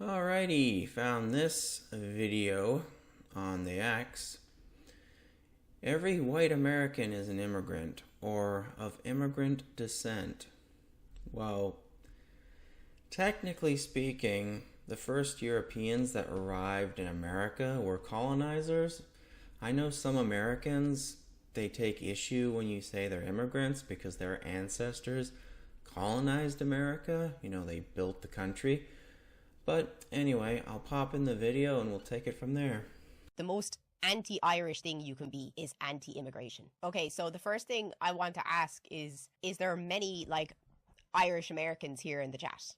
Alrighty, found this video on the X. Every white American is an immigrant or of immigrant descent. Well, technically speaking, the first Europeans that arrived in America were colonizers. I know some Americans, they take issue when you say they're immigrants because their ancestors colonized America. They built the country. But anyway, I'll pop in the video and we'll take it from there. The most anti-Irish thing you can be is anti-immigration. Okay, so the first thing I want to ask is there many, Irish Americans here in the chat?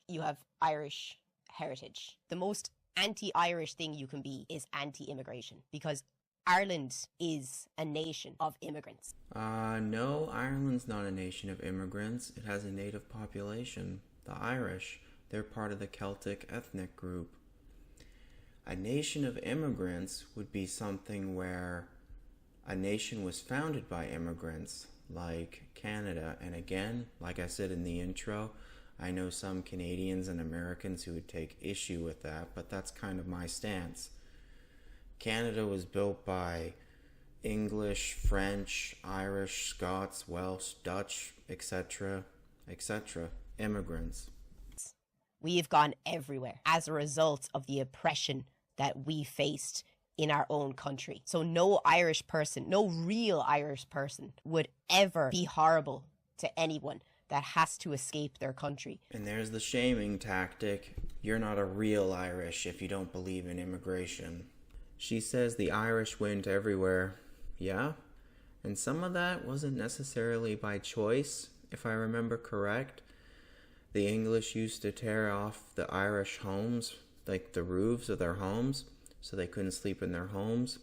You have Irish heritage. The most anti-Irish thing you can be is anti-immigration, because Ireland is a nation of immigrants. No, Ireland's not a nation of immigrants. It has a native population, the Irish. They're part of the Celtic ethnic group. A nation of immigrants would be something where a nation was founded by immigrants, like Canada. And again, like I said in the intro, I know some Canadians and Americans who would take issue with that, but that's kind of my stance. Canada was built by English, French, Irish, Scots, Welsh, Dutch, etc., immigrants. We've gone everywhere as a result of the oppression that we faced in our own country. So no Irish person, no real Irish person would ever be horrible to anyone that has to escape their country. And there's the shaming tactic. You're not a real Irish if you don't believe in immigration. She says the Irish went everywhere. Yeah? And some of that wasn't necessarily by choice, if I remember correct. The English used to tear off the Irish homes, like the roofs of their homes, so they couldn't sleep in their homes.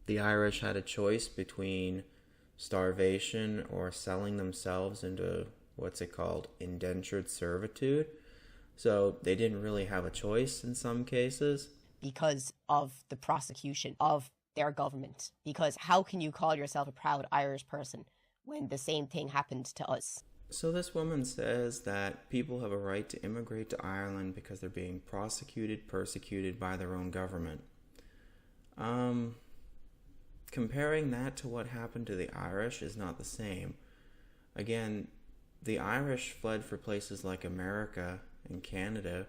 The Irish had a choice between starvation or selling themselves into, indentured servitude. So they didn't really have a choice in some cases. Because of the prosecution of their government. Because how can you call yourself a proud Irish person when the same thing happened to us? So this woman says that people have a right to immigrate to Ireland because they're being persecuted by their own government. Comparing that to what happened to the Irish is not the same. Again, the Irish fled for places like America and Canada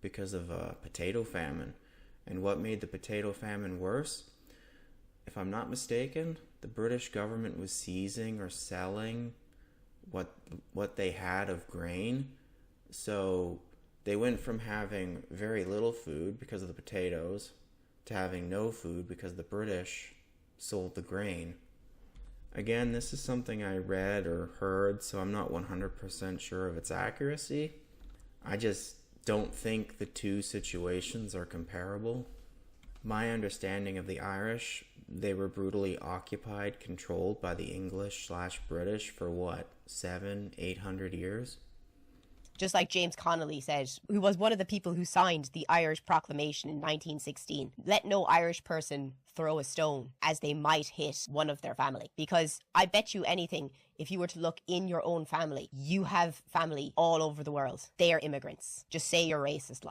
because of a potato famine. And what made the potato famine worse? If I'm not mistaken, the British government was seizing or selling what they had of grain. So they went from having very little food because of the potatoes to having no food because the British sold the grain. Again, this is something I read or heard, so I'm not 100% sure of its accuracy. I just don't think the two situations are comparable. My understanding of the Irish, they were brutally occupied, controlled by the English/British for 700-800 years? Just like James Connolly said, who was one of the people who signed the Irish Proclamation in 1916, let no Irish person throw a stone as they might hit one of their family. Because I bet you anything, if you were to look in your own family, you have family all over the world. They are immigrants. Just say you're racist,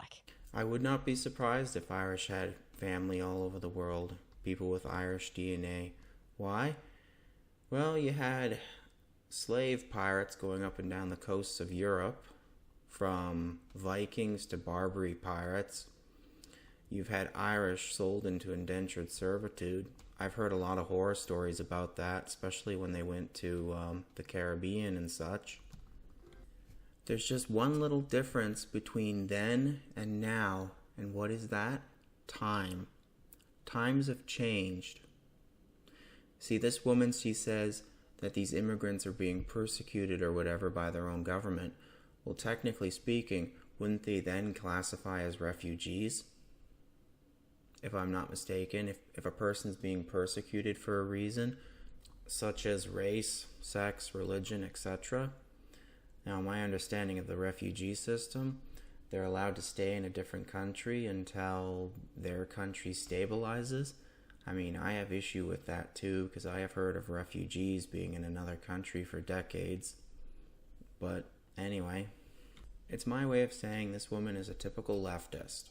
I would not be surprised if Irish had family all over the world. People with Irish DNA. Why? Well, you had slave pirates going up and down the coasts of Europe, from Vikings to Barbary pirates. You've had Irish sold into indentured servitude. I've heard a lot of horror stories about that, especially when they went to the Caribbean and such. There's just one little difference between then and now, and what is that? Time. Times have changed. See, this woman, she says that these immigrants are being persecuted or whatever by their own government. Well, technically speaking, wouldn't they then classify as refugees? If I'm not mistaken, if a person's being persecuted for a reason, such as race, sex, religion, etc. Now, my understanding of the refugee system, they're allowed to stay in a different country until their country stabilizes. I mean, I have issue with that too, because I have heard of refugees being in another country for decades. But anyway, It's my way of saying this woman is a typical leftist.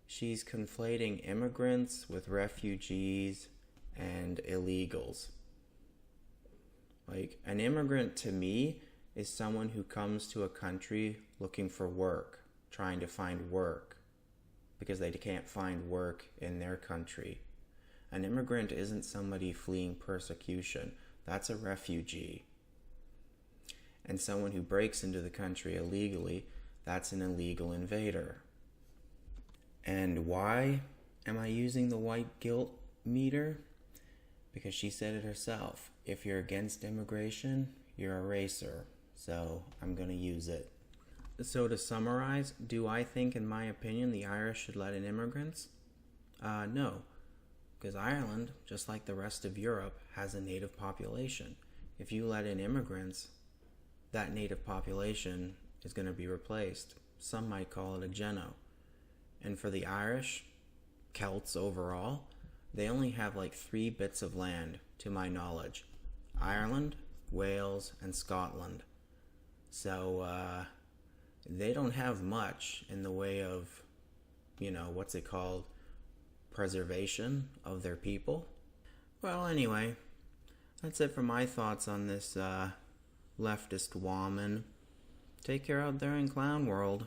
She's conflating immigrants with refugees and illegals. Like, an immigrant to me is someone who comes to a country looking for work, trying to find work, because they can't find work in their country. An immigrant isn't somebody fleeing persecution. That's a refugee. And someone who breaks into the country illegally, that's an illegal invader. And why am I using the white guilt meter? Because she said it herself. If you're against immigration, you're a racer. So I'm going to use it. So to summarize, do I think, in my opinion, the Irish should let in immigrants? No. Because Ireland, just like the rest of Europe, has a native population. If you let in immigrants, that native population is going to be replaced. Some might call it a geno. And for the Irish, Celts overall, they only have like 3 bits of land, to my knowledge. Ireland, Wales, and Scotland. So, they don't have much in the way of, what's it called? Preservation of their people. Well, anyway, that's it for my thoughts on this leftist woman. Take care out there in clown world.